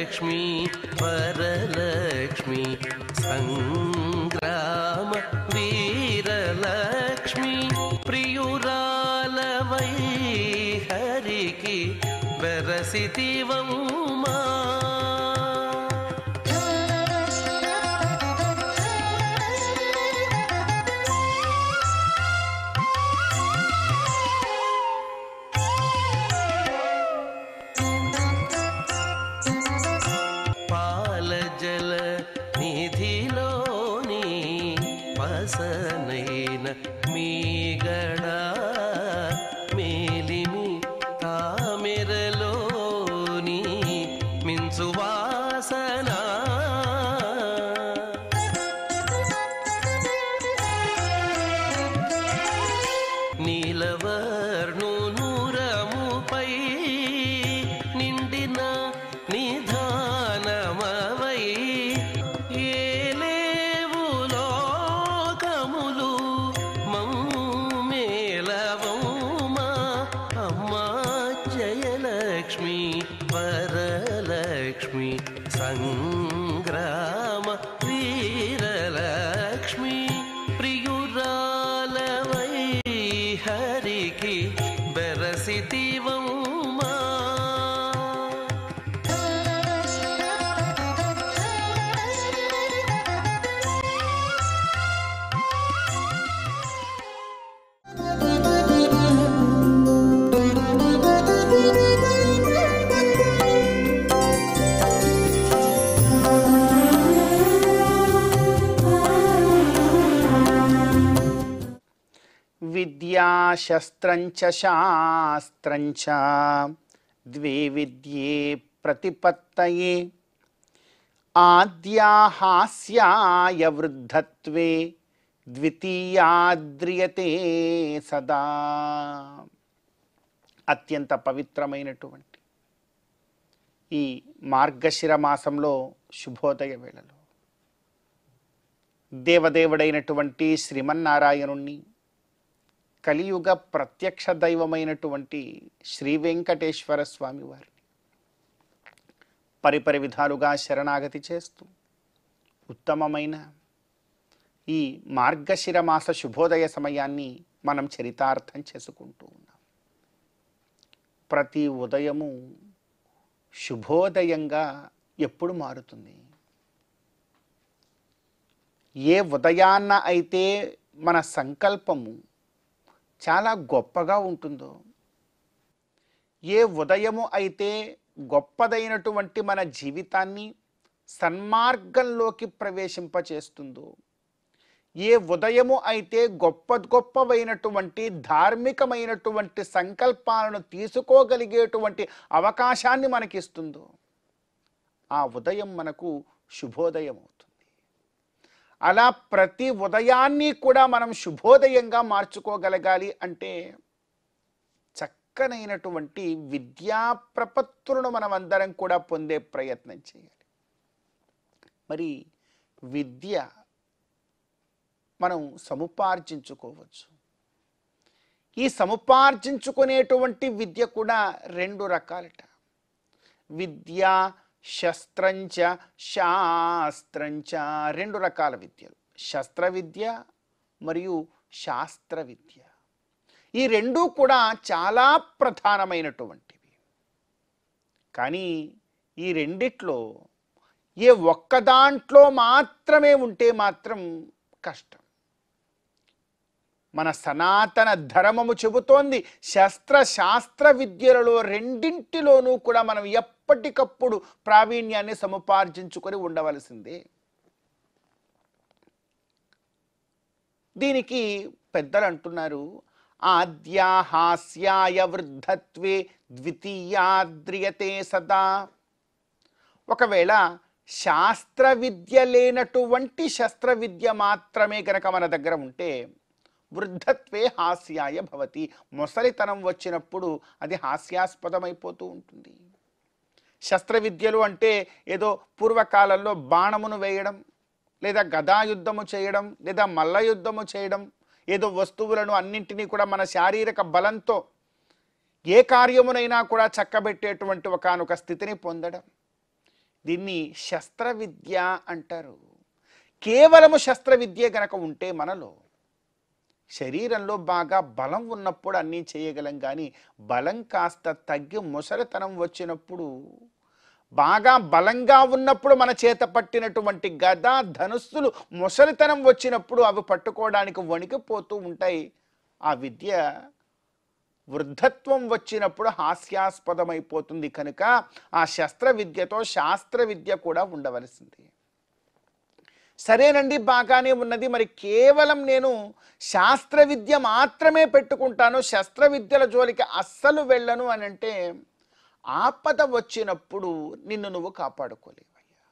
లక్ష్మి వరలక్ష్మి సంగ్రామ వీరలక్ష్మి ప్రియురాలవై హరికి బెరసితివమ్మా పాలజల నిధిలోని పసనైన మీగడ మేలిమి తామెరలోని మించువాసన నీలవర్ణునురముపై నిండిన నిధానమవై ఏలేవు లోకములు మమ్మేలవమ్మా అమ్మా జయలక్ష్మి వరలక్ష్మి సంగ్రామ వీరలక్ష్మి ప్రియురాలవై హరికి బెరసితివమ్మా విద్యా శస్త్రంచ శాస్త్రంచ ద్వే విద్యే ప్రతిపత్తయే ఆద్యా హాస్యాయ వృద్ధత్వే ద్వితీయాద్రియతే సదా. అత్యంత పవిత్రమైనటువంటి ఈ మార్గశిర మాసంలో శుభోదయ వేళలో దేవదేవుడైనటువంటి శ్రీమన్నారాయణుణ్ణి కలియుగ ప్రత్యక్ష దైవమైనటువంటి శ్రీ వెంకటేశ్వర స్వామి వారిని పరిపరి విధాలుగా శరణాగతి చేస్తూ ఉత్తమమైన ఈ మార్గశిర మాస శుభోదయ సమయాన్ని మనం చరితార్థం చేసుకుంటూ ఉన్నాం. ప్రతి ఉదయము శుభోదయంగా ఎప్పుడు మారుతుంది? ఏ ఉదయాన్న అయితే మన సంకల్పము చాలా గొప్పగా ఉంటుందో, ఏ ఉదయము అయితే గొప్పదైనటువంటి మన జీవితాన్ని సన్మార్గంలోకి ప్రవేశింపచేస్తుందో, ఏ ఉదయము అయితే గొప్పవైనటువంటి ధార్మికమైనటువంటి సంకల్పాలను తీసుకోగలిగేటువంటి అవకాశాన్ని మనకిస్తుందో, ఆ ఉదయం మనకు శుభోదయం అవుతుంది. అలా ప్రతి ఉదయాన్ని కూడా మనం శుభోదయంగా మార్చుకోగలగాలి అంటే చక్కనైనటువంటి విద్యా ప్రపత్తులను మనం అందరం కూడా పొందే ప్రయత్నం చేయాలి. మరి విద్య మనం సముపార్జించుకోవచ్చు. ఈ సముపార్జించుకునేటువంటి విద్య కూడా రెండు రకాలట. విద్యా శస్త్రంచ శాస్త్రంచ, రెండు రకాల విద్యలు, శస్త్ర విద్య మరియు శాస్త్ర విద్య. ఈ రెండూ కూడా చాలా ప్రధానమైనటువంటివి. కానీ ఈ రెండిట్లో ఏ ఒక్క దాంట్లో మాత్రమే ఉంటే మాత్రం కష్టం. మన సనాతన ధర్మము చెబుతోంది శాస్త్ర విద్యలలో రెండింటిలోనూ కూడా మనం ఎప్పటికప్పుడు ప్రావీణ్యాన్ని సముపార్జించుకొని ఉండవలసిందే. దీనికి పెద్దలు అంటున్నారు, ఆద్యాహాస్యాయ వృద్ధత్వే ద్వితీయాద్రియతే సదా. ఒకవేళ శాస్త్ర విద్య లేనటువంటి శస్త్ర విద్య మాత్రమే గనక మన దగ్గర ఉంటే వృద్ధత్వే హాస్యాయ భవతి, మొసలితనం వచ్చినప్పుడు అది హాస్యాస్పదమైపోతూ ఉంటుంది. శస్త్ర విద్యలు అంటే ఏదో పూర్వకాలంలో బాణమును వేయడం, లేదా గదాయుద్ధము చేయడం, లేదా మల్ల యుద్ధము చేయడం, ఏదో వస్తువులను అన్నింటినీ కూడా మన శారీరక బలంతో ఏ కార్యమునైనా కూడా చక్కబెట్టేటువంటి ఒకానొక స్థితిని పొందడం, దీన్ని శస్త్ర విద్య అంటారు. కేవలము శస్త్ర విద్య గనక ఉంటే మనలో శరీరంలో బాగా బలం ఉన్నప్పుడు అన్నీ చేయగలం, కానీ బలం కాస్త తగ్గి ముసలితనం వచ్చినప్పుడు, బాగా బలంగా ఉన్నప్పుడు మన చేత పట్టినటువంటి గద ధనుస్సులు ముసలితనం వచ్చినప్పుడు అవి పట్టుకోవడానికి వణికిపోతూ ఉంటాయి. ఆ విద్య వృద్ధత్వం వచ్చినప్పుడు హాస్యాస్పదమైపోతుంది. కనుక ఆ శస్త్ర విద్యతో శాస్త్ర విద్య కూడా ఉండవలసింది. సరేనండి, బాగానే ఉన్నది, మరి కేవలం నేను శాస్త్ర విద్య మాత్రమే పెట్టుకుంటాను, శస్త్ర విద్యల జోలికి అస్సలు వెళ్ళను అని అంటే ఆపద వచ్చినప్పుడు నిన్ను నువ్వు కాపాడుకోలేవయ్యా.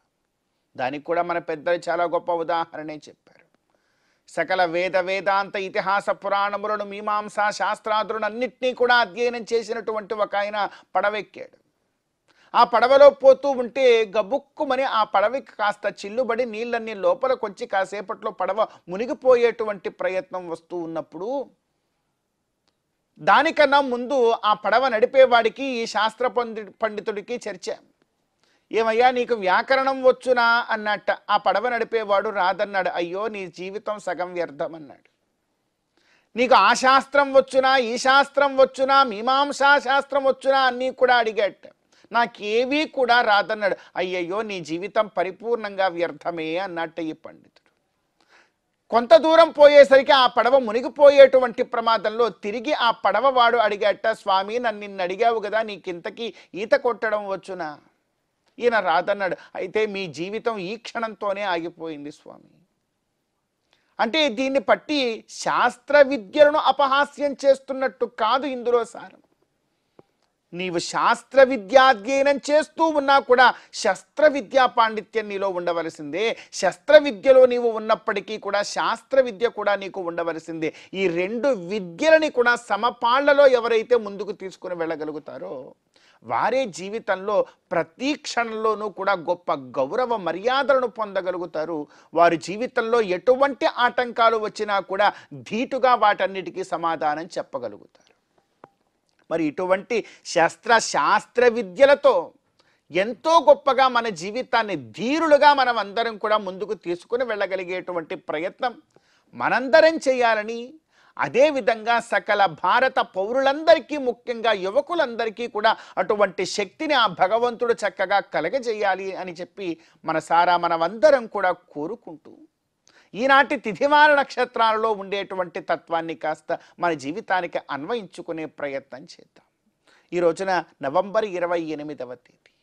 దానికి కూడా మన పెద్దలు చాలా గొప్ప ఉదాహరణే చెప్పారు. సకల వేదాంత ఇతిహాస పురాణములను మీమాంసా శాస్త్రాదులను అన్నిటినీ కూడా అధ్యయనం చేసినటువంటి ఒక ఆయన పడవెక్కాడు. ఆ పడవలో పోతూ ఉంటే గబుక్కుమని ఆ పడవకి కాస్త చిల్లుబడి నీళ్ళన్నీ లోపలికొచ్చి కాసేపట్లో పడవ మునిగిపోయేటువంటి ప్రయత్నం వస్తూ ఉన్నప్పుడు, దానికన్నా ముందు ఆ పడవ నడిపేవాడికి ఈ శాస్త్ర పండితుడికి చర్చ. ఏమయ్యా, నీకు వ్యాకరణం వచ్చునా అన్నట్ట. ఆ పడవ నడిపేవాడు రాదన్నాడు. అయ్యో, నీ జీవితం సగం వ్యర్థం అన్నాడు. నీకు ఆ శాస్త్రం వచ్చునా, ఈ శాస్త్రం వచ్చునా, మీమాంసా శాస్త్రం వచ్చునా అన్నీ కూడా అడిగాట. నాకేవీ కూడా రాదన్నాడు. అయ్యయ్యో, నీ జీవితం పరిపూర్ణంగా వ్యర్థమే అన్నట్టు ఈ పండితుడు. కొంత దూరం పోయేసరికి ఆ పడవ మునిగిపోయేటువంటి ప్రమాదంలో తిరిగి ఆ పడవ వాడు అడిగాట, స్వామి, నన్ను నిన్ను అడిగావు కదా, నీకింతకీ ఈత కొట్టడం వచ్చునా? ఈయన రాదన్నాడు. అయితే మీ జీవితం ఈ క్షణంతోనే ఆగిపోయింది స్వామి. అంటే దీన్ని బట్టి శాస్త్ర విద్యలను అపహాస్యం చేస్తున్నట్టు కాదు ఇందులో సారం. నీవు శాస్త్ర విద్యాధ్యయనం చేస్తూ ఉన్నా కూడా శస్త్ర విద్యా పాండిత్యం నీలో ఉండవలసిందే. శస్త్ర విద్యలో నీవు ఉన్నప్పటికీ కూడా శాస్త్ర విద్య కూడా నీకు ఉండవలసిందే. ఈ రెండు విద్యలని కూడా సమపాళ్లలో ఎవరైతే ముందుకు తీసుకుని వెళ్ళగలుగుతారో వారే జీవితంలో ప్రతి క్షణంలోనూ కూడా గొప్ప గౌరవ మర్యాదలను పొందగలుగుతారు. వారి జీవితంలో ఎటువంటి ఆటంకాలు వచ్చినా కూడా ధీటుగా వాటన్నిటికీ సమాధానం చెప్పగలుగుతారు. మరి ఇటువంటి శాస్త్ర విద్యలతో ఎంతో గొప్పగా మన జీవితాన్ని ధీరులుగా మనం అందరం కూడా ముందుకు తీసుకుని వెళ్ళగలిగేటువంటి ప్రయత్నం మనందరం చేయాలని, అదేవిధంగా సకల భారత పౌరులందరికీ, ముఖ్యంగా యువకులందరికీ కూడా అటువంటి శక్తిని ఆ భగవంతుడు చక్కగా కలగజేయాలి అని చెప్పి మనసారా మనమందరం కూడా కోరుకుంటూ, ఈనాటి తిథివార నక్షత్రాలలో ఉండేటువంటి తత్వాన్ని కాస్త మన జీవితానికి అన్వయించుకునే ప్రయత్నం చేద్దాం. ఈ రోజున నవంబర్ 28వ తేదీ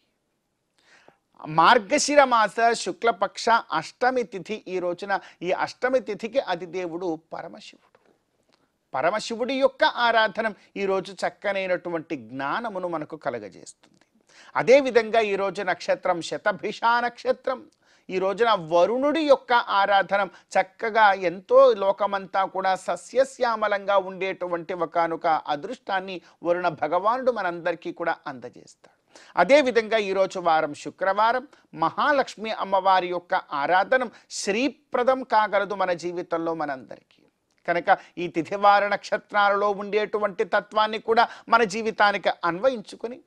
మార్గశిర మాస శుక్లపక్ష అష్టమి తిథి. ఈ రోజున ఈ అష్టమి తిథికి అధిదేవుడు పరమశివుడు. పరమశివుడి యొక్క ఆరాధన ఈరోజు చక్కనైనటువంటి జ్ఞానమును మనకు కలగజేస్తుంది. అదేవిధంగా ఈరోజు నక్షత్రం శతభిష నక్షత్రం. ఈ రోజున వరుణుడి యొక్క ఆరాధన చక్కగా ఎంతో లోకమంతా కూడా సస్యశ్యామలంగా ఉండేటువంటి ఒకానొక అదృష్టాన్ని వరుణ భగవానుడు మనందరికీ కూడా అందజేస్తాడు. అదేవిధంగా ఈరోజు వారం శుక్రవారం, మహాలక్ష్మి అమ్మవారి యొక్క ఆరాధన శ్రీప్రదం కాగలదు మన జీవితంలో మనందరికీ. కనుక ఈ తిథివార నక్షత్రాలలో ఉండేటువంటి తత్వాన్ని కూడా మన జీవితానికి అన్వయించుకుని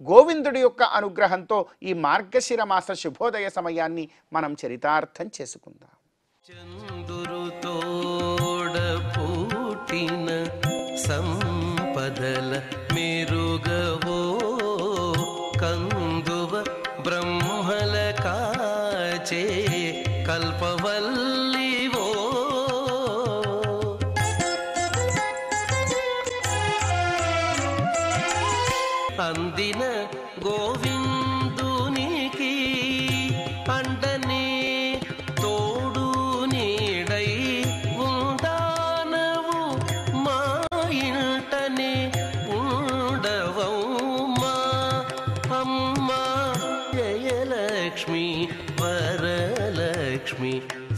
గోవిందుడి యొక్క అనుగ్రహంతో ఈ మార్గశిర మాస శుభోదయ సమయాన్ని మనం చరితార్థం చేసుకుందాం. చందురుతోడ పూటిన సంపదల మెరుగవో కందువ బ్రహ్మల కాచే కల్పవల్లివో అందిన గోవిందునికి అండనే తోడు నీడై ఉండానవు మా ఇంటనే ఉండవమ్మా అమ్మా జయలక్ష్మి వరలక్ష్మి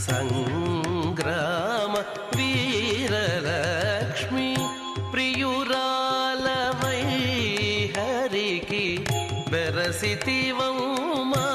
సంగ్రామ వీరలక్ష్మి ప్రియురాలవై హరికి బెరసితివమ్మా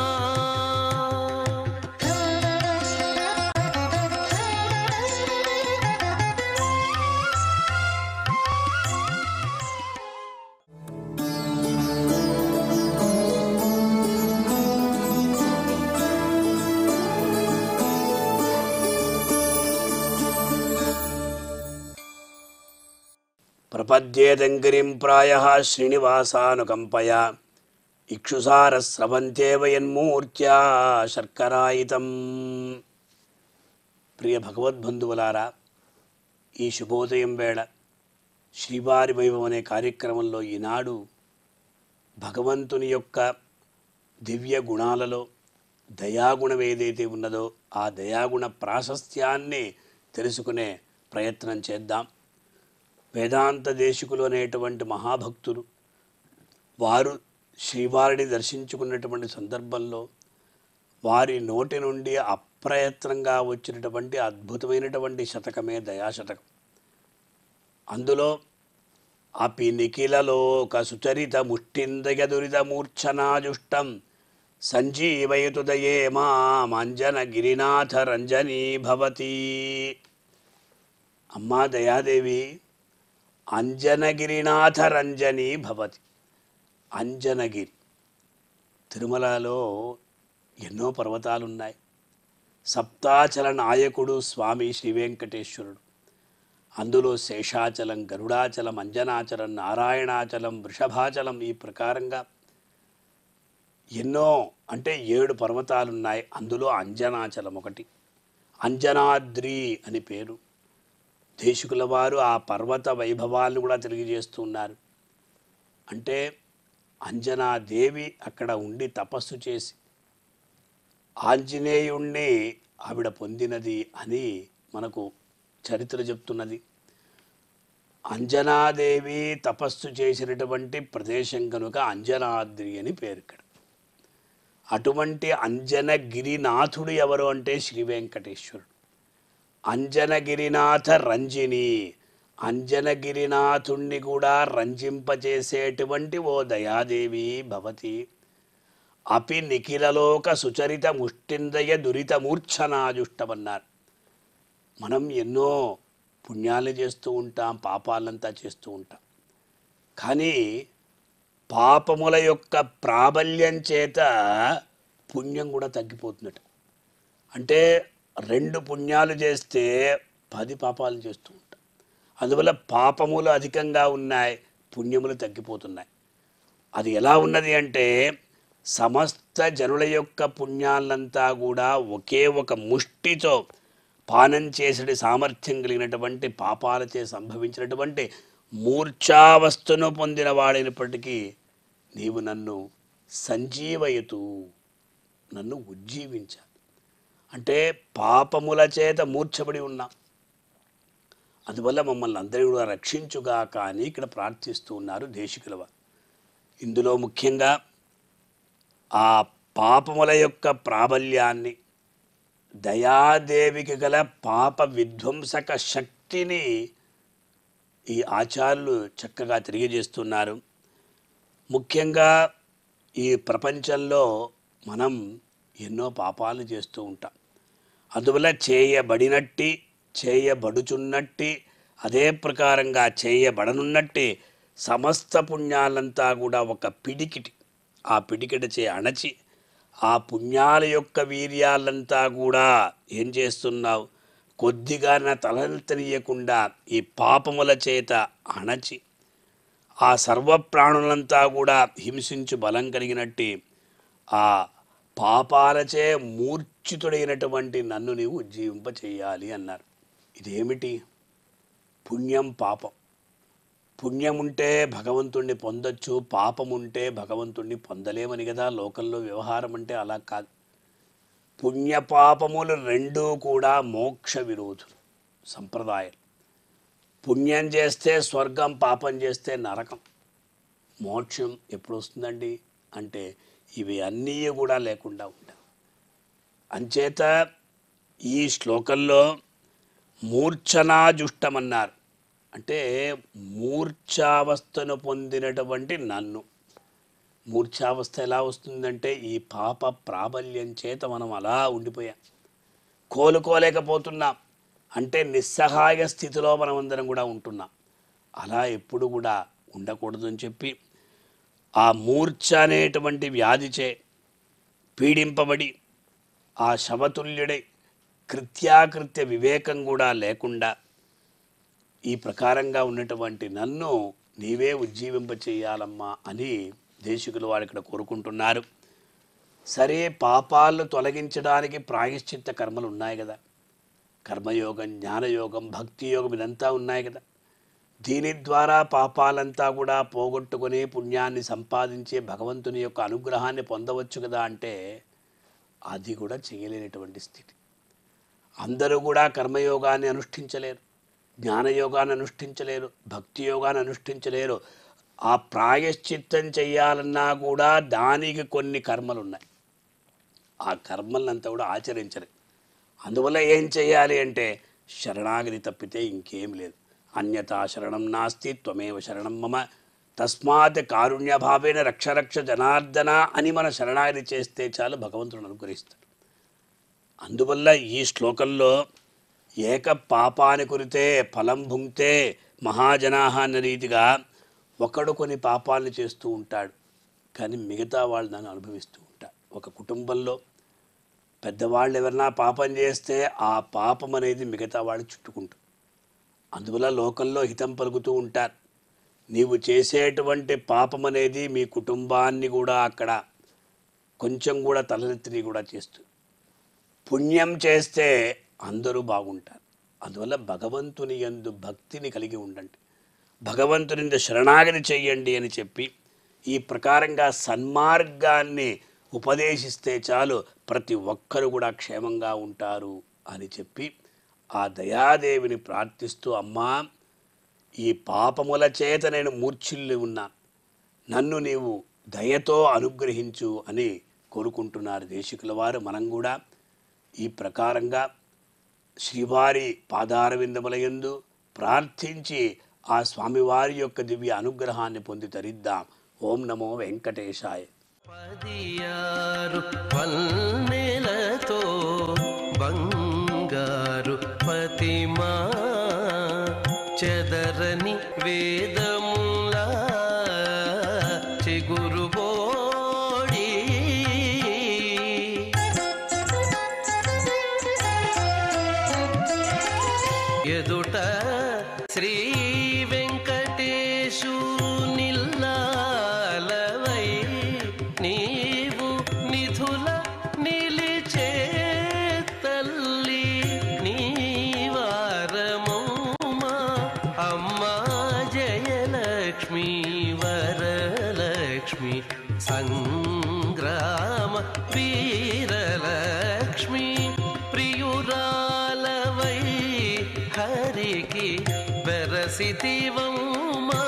ప్రపద్యేదంగిరిం ప్రాయః శ్రీనివాసానుకంపయా ఇక్షుసారస్రవంతేవ యన్మూర్త్యా శర్కరాయితం. ప్రియ భగవద్బంధువులారా, ఈ శుభోదయం వేళ శ్రీవారి వైభవం అనే కార్యక్రమంలో ఈనాడు భగవంతుని యొక్క దివ్య గుణాలలో దయాగుణం ఏదైతే ఉన్నదో ఆ దయాగుణ ప్రాశస్త్యాన్ని తెలుసుకునే ప్రయత్నం చేద్దాం. వేదాంత దేశికులు అనేటువంటి మహాభక్తులు వారు శ్రీవారిని దర్శించుకున్నటువంటి సందర్భంలో వారి నోటి నుండి అప్రయత్నంగా వచ్చినటువంటి అద్భుతమైనటువంటి శతకమే దయాశతకం. అందులో అపి నిఖిలలోక సుచరిత ముష్టిందయ దురిత మూర్ఛనాజుష్టం సంజీవయతు దయే మాంజన గిరినాథ రంజనీ భవతి. అమ్మా దయాదేవి, అంజనగిరినాథ రంజనీ భవతి. అంజనగిరి, తిరుమలలో ఎన్నో పర్వతాలున్నాయి. సప్తాచల నాయకుడు స్వామి శ్రీ వెంకటేశ్వరుడు. అందులో శేషాచలం, గరుడాచలం, అంజనాచలం, నారాయణాచలం, వృషభాచలం, ఈ ప్రకారంగా ఎన్నో అంటే 7 పర్వతాలున్నాయి. అందులో అంజనాచలం ఒకటి. అంజనాద్రి అని పేరు. దేశికుల వారు ఆ పర్వత వైభవాలను కూడా తెలియజేస్తూ ఉన్నారు. అంటే అంజనాదేవి అక్కడ ఉండి తపస్సు చేసి ఆంజనేయుణ్ణి ఆవిడ పొందినది అని మనకు చరిత్ర చెప్తున్నది. అంజనాదేవి తపస్సు చేసినటువంటి ప్రదేశం కనుక అంజనాద్రి అని పేరు. ఇక్కడ అటువంటి అంజనగిరినాథుడు ఎవరు అంటే శ్రీ వెంకటేశ్వరుడు. అంజనగిరినాథ రంజిని, అంజనగిరినాథుణ్ణి కూడా రంజింపచేసేటువంటి ఓ దయాదేవి భవతి. అపి నిఖిలలోక సుచరిత ముష్టిందయ దురిత మూర్ఛనాజుష్టమన్నారు. మనం ఎన్నో పుణ్యాలు చేస్తూ ఉంటాం, పాపాలంతా చేస్తూ ఉంటాం. కానీ పాపముల యొక్క ప్రాబల్యం చేత పుణ్యం కూడా తగ్గిపోతున్నట్టు. అంటే 2 పుణ్యాలు చేస్తే 10 పాపాలు చేస్తూ ఉంటాం. అందువల్ల పాపములు అధికంగా ఉన్నాయి, పుణ్యములు తగ్గిపోతున్నాయి. అది ఎలా ఉన్నది అంటే సమస్త జనుల యొక్క పుణ్యాలంతా కూడా ఒకే ఒక ముష్టితో పానం చేసే సామర్థ్యం కలిగినటువంటి పాపాలచే సంభవించినటువంటి మూర్ఛావస్థను పొందిన వాడైనప్పటికీ నీవు నన్ను సంజీవయతు, నన్ను ఉజ్జీవించాలి. అంటే పాపముల చేత మూర్ఛపడి ఉన్నాం, అందువల్ల మమ్మల్ని అందరూ కూడా రక్షించుగా కానీ ఇక్కడ ప్రార్థిస్తూ ఉన్నారు దేశికుల వారు. ఇందులో ముఖ్యంగా ఆ పాపముల యొక్క ప్రాబల్యాన్ని, దయాదేవికి గల పాప విధ్వంసక శక్తిని ఈ ఆచార్యులు చక్కగా తెలియజేస్తున్నారు. ముఖ్యంగా ఈ ప్రపంచంలో మనం ఎన్నో పాపాలు చేస్తూ ఉంటాం. అందువల్ల చేయబడినట్టి, చేయబడుచున్నట్టి, అదే ప్రకారంగా చేయబడనున్నట్టి సమస్త పుణ్యాలంతా కూడా ఒక పిడికిటి, ఆ పిడికిటచే అణచి ఆ పుణ్యాల యొక్క వీర్యాలంతా కూడా ఏం చేస్తున్నావు, కొద్దిగా నా తలంతనీయకుండా ఈ పాపముల చేత అణచి ఆ సర్వప్రాణులంతా కూడా హింసించు బలం కలిగినట్టి ఆ పాపాలచే మూర్ఛితుడైనటువంటి నన్ను నీవు ఉజ్జీవింపచేయాలి అన్నారు. ఇదేమిటి? పుణ్యం పాపం. పుణ్యం ఉంటే భగవంతుణ్ణి పొందొచ్చు, పాపం ఉంటే భగవంతుణ్ణి పొందలేమని కదా లోకంలో వ్యవహారం. అంటే అలా కాదు. పుణ్యపాపములు 2 కూడా మోక్ష విరోధులు సంప్రదాయం. పుణ్యం చేస్తే స్వర్గం, పాపం చేస్తే నరకం. మోక్షం ఎప్పుడు వస్తుందండి అంటే ఇవి అన్నీ కూడా లేకుండా ఉంటాయి. అంచేత ఈ శ్లోకంలో మూర్ఛనాజుష్టమన్నారు. అంటే మూర్ఛావస్థను పొందినటువంటి నన్ను. మూర్ఛావస్థ ఎలా వస్తుందంటే ఈ పాప ప్రాబల్యం చేత మనం అలా ఉండిపోయాం, కోలుకోలేకపోతున్నాం. అంటే నిస్సహాయ స్థితిలో మనమందరం కూడా ఉంటున్నాం. అలా ఎప్పుడు కూడా ఉండకూడదు అని చెప్పి ఆ మూర్ఛ అనేటువంటి వ్యాధిచే పీడింపబడి ఆ శవతుల్యుడై కృత్యాకృత్య వివేకం కూడా లేకుండా ఈ ప్రకారంగా ఉన్నటువంటి నన్ను నీవే ఉజ్జీవింప చేయాలమ్మా అని దేశికులు వారు ఇక్కడ కోరుకుంటున్నారు. సరే, పాపాలను తొలగించడానికి ప్రాయశ్చిత్త కర్మలు ఉన్నాయి కదా, కర్మయోగం, జ్ఞానయోగం, భక్తి యోగం, ఇదంతా ఉన్నాయి కదా. దీని ద్వారా పాపాలంతా కూడా పోగొట్టుకొని పుణ్యాన్ని సంపాదించే భగవంతుని యొక్క అనుగ్రహాన్ని పొందవచ్చు కదా అంటే అది కూడా చేయలేనటువంటి స్థితి. అందరూ కూడా కర్మయోగాన్ని అనుష్ఠించలేరు, జ్ఞానయోగాన్ని అనుష్ఠించలేరు, భక్తి యోగాన్ని అనుష్ఠించలేరు. ఆ ప్రాయశ్చిత్తం చేయాలన్నా కూడా దానికి కొన్ని కర్మలు ఉన్నాయి. ఆ కర్మలంతా కూడా ఆచరించరు. అందువల్ల ఏం చేయాలి అంటే శరణాగతి తప్పితే ఇంకేం లేదు. అన్యతా శరణం నాస్తి త్వమేవ శరణం మమ తస్మాత్ కారుణ్యభావేన రక్ష రక్ష జనార్దన అని మన శరణాగతి చేస్తే చాలు, భగవంతుడు అనుగ్రహిస్తాడు. అందువల్ల ఈ శ్లోకంలో ఏక పాపాని కురితే ఫలం భుంక్తే మహాజనాహ అన్న రీతిగా ఒకడు కొన్ని పాపాలను చేస్తూ ఉంటాడు, కానీ మిగతా వాళ్ళు దాన్ని అనుభవిస్తూ ఉంటారు. ఒక కుటుంబంలో పెద్దవాళ్ళు ఎవరైనా పాపం చేస్తే ఆ పాపం అనేది మిగతా వాళ్ళు చుట్టుకుంటారు. అందువల్ల లోకంలో హితం పలుకుతూ ఉంటారు. నీవు చేసేటువంటి పాపం అనేది మీ కుటుంబాన్ని కూడా అక్కడ కొంచెం కూడా తలెత్తిని కూడా చేస్తుంది. పుణ్యం చేస్తే అందరూ బాగుంటారు. అందువల్ల భగవంతుని యందు భక్తిని కలిగి ఉండండి, భగవంతుని యందు శరణాగతి చెయ్యండి అని చెప్పి ఈ ప్రకారంగా సన్మార్గాన్ని ఉపదేశిస్తే చాలు, ప్రతి ఒక్కరు కూడా క్షేమంగా ఉంటారు అని చెప్పి ఆ దయాదేవిని ప్రార్థిస్తూ, అమ్మా ఈ పాపముల చేత నేను మూర్ఛిల్లి ఉన్నా, నన్ను నీవు దయతో అనుగ్రహించు అని కోరుకుంటున్నారు దేశికుల వారు. మనం కూడా ఈ ప్రకారంగా శ్రీవారి పాదారవిందములయందు ప్రార్థించి ఆ స్వామివారి యొక్క దివ్య అనుగ్రహాన్ని పొంది తరిద్దాం. ఓం నమో వెంకటేశాయ. 16 పన్నెలతో బంగారు పతిమా చెదరని వేదములా చిగురుబోడి ఎదుట శ్రీ వెంకటేశు నిల్లాలవై నీవు నిధుల నిలిచే తల్లి నీవారమౌమా అమ్మా జయలక్ష్మి వరలక్ష్మి సంగ్రామ వీరలక్ష్మి ప్రియురాలవై హరికి బెరసితివమ్మా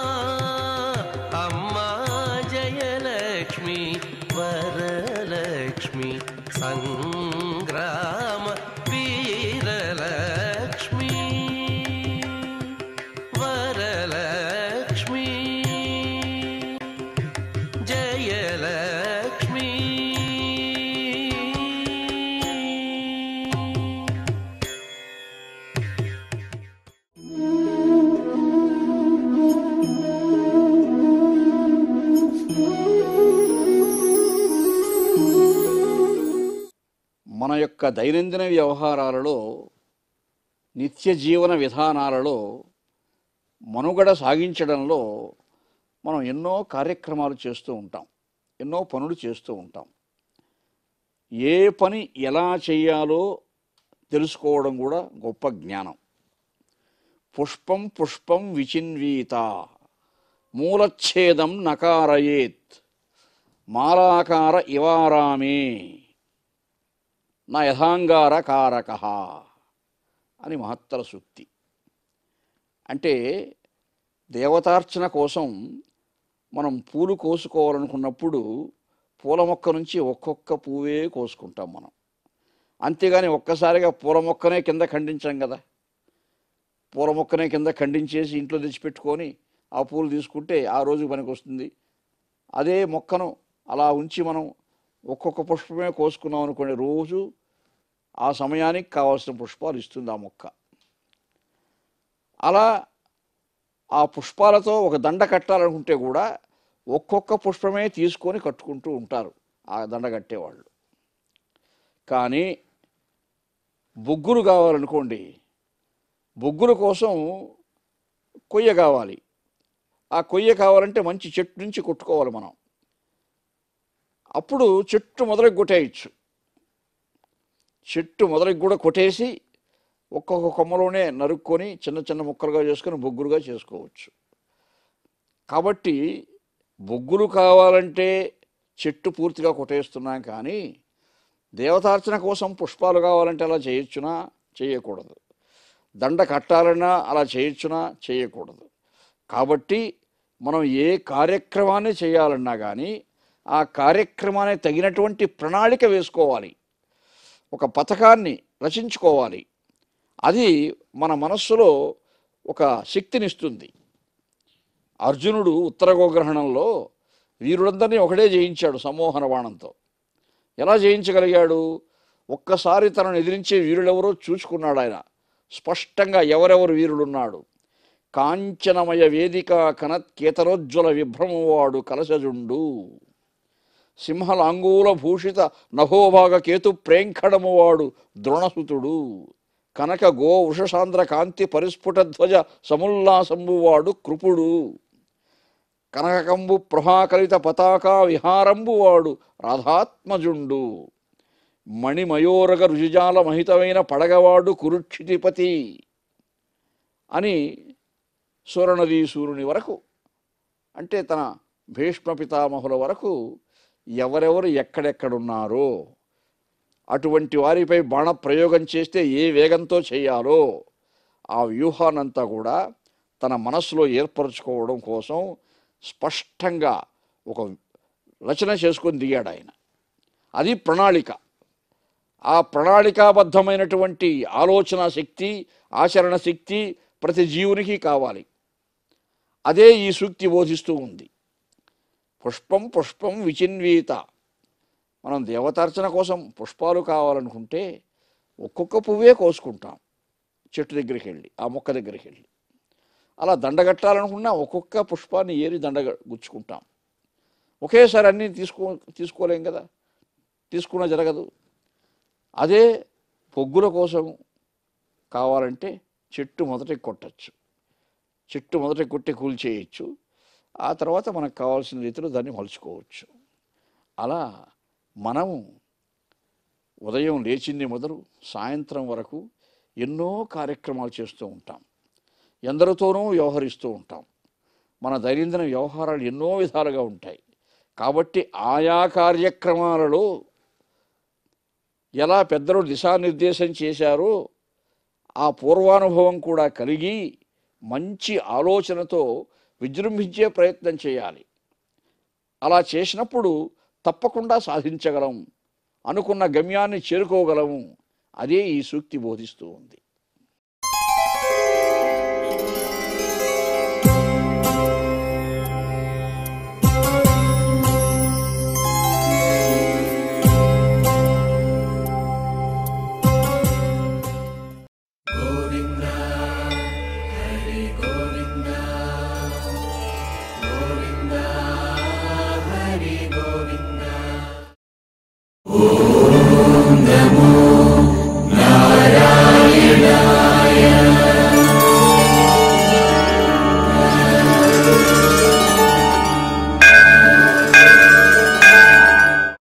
అమ్మా జయలక్ష్మి వరలక్ష్మి సంగ్రామ వీరలక్ష్మి వరలక్ష్మి జయలక్ష్మి. మన యొక్క దైనందిన వ్యవహారాలలో, నిత్య జీవన విధానాలలో, మనుగడ సాగించడంలో మనం ఎన్నో కార్యక్రమాలు చేస్తూ ఉంటాం, ఎన్నో పనులు చేస్తూ ఉంటాం. ఏ పని ఎలా చేయాలో తెలుసుకోవడం కూడా గొప్ప జ్ఞానం. పుష్పం పుష్పం విచిన్వీత మూలచ్ఛేదం నకారయేత్ మాలాకార ఇవారామే నా యథాంగార కారక అని మహత్తర సూక్తి. అంటే దేవతార్చన కోసం మనం పూలు కోసుకోవాలనుకున్నప్పుడు పూల మొక్క నుంచి ఒక్కొక్క పువ్వే కోసుకుంటాం మనం. అంతేగాని ఒక్కసారిగా పూల మొక్కనే కింద ఖండించాం కదా. పూల మొక్కనే కింద ఖండించేసి ఇంట్లో తెచ్చిపెట్టుకొని ఆ పూలు తీసుకుంటే ఆ రోజు పనికి వస్తుంది. అదే మొక్కను అలా ఉంచి మనం ఒక్కొక్క పుష్పమే కోసుకున్నాం అనుకోండి, రోజు ఆ సమయానికి కావాల్సిన పుష్పాలు ఇస్తుంది ఆ మొక్క. అలా ఆ పుష్పాలతో ఒక దండ కట్టాలనుకుంటే కూడా ఒక్కొక్క పుష్పమే తీసుకొని కట్టుకుంటూ ఉంటారు ఆ దండ కట్టేవాళ్ళు. కానీ బొగ్గులు కావాలనుకోండి, బొగ్గుల కోసం కొయ్య కావాలి. ఆ కొయ్య కావాలంటే మంచి చెట్టు నుంచి కొట్టుకోవాలి మనం. అప్పుడు చెట్టు మొదలకి కొట్టేయచ్చు. చెట్టు మొదలకి కూడా కొట్టేసి ఒక్కొక్క కొమ్మలోనే నరుక్కొని చిన్న చిన్న ముక్కలుగా చేసుకొని బొగ్గులుగా చేసుకోవచ్చు. కాబట్టి బొగ్గులు కావాలంటే చెట్టు పూర్తిగా కొట్టేస్తున్నాం, కానీ దేవతార్చన కోసం పుష్పాలు కావాలంటే అలా చేయొచ్చునా? చేయకూడదు. దండ కట్టాలన్నా అలా చేయొచ్చునా? చేయకూడదు. కాబట్టి మనం ఏ కార్యక్రమాన్ని చేయాలన్నా కానీ ఆ కార్యక్రమానికి తగినటువంటి ప్రణాళిక వేసుకోవాలి, ఒక పథకాన్ని రచించుకోవాలి. అది మన మనస్సులో ఒక శక్తినిస్తుంది. అర్జునుడు ఉత్తర గోగ్రహణంలో వీరులందరినీ ఒకటే జయించాడు సమోహన బాణంతో. ఎలా జయించగలిగాడు? ఒక్కసారి తనను ఎదిరించే వీరులెవరో చూసుకున్నాడు ఆయన. స్పష్టంగా ఎవరెవరు వీరులున్నాడు. కాంచనమయ వేదిక కనత్కేతరోజ్వల విభ్రమవాడు కలశజుండు, సింహలాంగూల భూషిత నభోభాగ కేతు ప్రేంఖడమువాడు ద్రోణసుతుడు, కనక గో వృషసాంద్ర కాంతి పరిస్ఫుట ధ్వజ సముల్లాసంబువాడు కృపుడు, కనకంబు ప్రభాకలిత పతాకా విహారంబువాడు రాధాత్మజుండు, మణిమయోరగ రుజిజాల మహితమైన పడగవాడు కురుక్షితిపతి అని సూరనదీసూరుని వరకు, అంటే తన భీష్మ పితామహుల వరకు ఎవరెవరు ఎక్కడెక్కడున్నారో, అటువంటి వారిపై బాణ ప్రయోగం చేస్తే ఏ వేగంతో చేయాలో ఆ వ్యూహానంతా కూడా తన మనస్సులో ఏర్పరచుకోవడం కోసం స్పష్టంగా ఒక రచన చేసుకొని దిగాడు ఆయన. అది ప్రణాళిక. ఆ ప్రణాళికాబద్ధమైనటువంటి ఆలోచన శక్తి, ఆచరణ శక్తి ప్రతి జీవునికి కావాలి. అదే ఈ సూక్తి బోధిస్తూ ఉంది. పుష్పం పుష్పం విచిన్వీత. మనం దేవతార్చన కోసం పుష్పాలు కావాలనుకుంటే ఒక్కొక్క పువ్వే కోసుకుంటాం చెట్టు దగ్గరికి వెళ్ళి, ఆ మొక్క దగ్గరికి వెళ్ళి. అలా దండగట్టాలనుకున్నా ఒక్కొక్క పుష్పాన్ని ఏరి దండ గుచ్చుకుంటాం. ఒకేసారి అన్నీ తీసుకోలేం కదా, తీసుకున్నా జరగదు. అదే పొగ్గుల కోసం కావాలంటే చెట్టు మొదటి కొట్టచ్చు, చెట్టు మొదటి కొట్టి కూల్చేయచ్చు. ఆ తర్వాత మనకు కావాల్సిన రీతిలో దాన్ని మలుచుకోవచ్చు. అలా మనము ఉదయం లేచింది మొదలు సాయంత్రం వరకు ఎన్నో కార్యక్రమాలు చేస్తూ ఉంటాం, ఎందరితోనూ వ్యవహరిస్తూ ఉంటాం. మన దైనందిన వ్యవహారాలు ఎన్నో విధాలుగా ఉంటాయి. కాబట్టి ఆయా కార్యక్రమాలలో ఎలా పెద్దలు దిశానిర్దేశం చేశారో ఆ పూర్వానుభవం కూడా కలిగి మంచి ఆలోచనతో విజృంభించే ప్రయత్నం చేయాలి. అలా చేసినప్పుడు తప్పకుండా సాధించగలం, అనుకున్న గమ్యాన్ని చేరుకోగలము. అదే ఈ సూక్తి బోధిస్తూ ఉంది.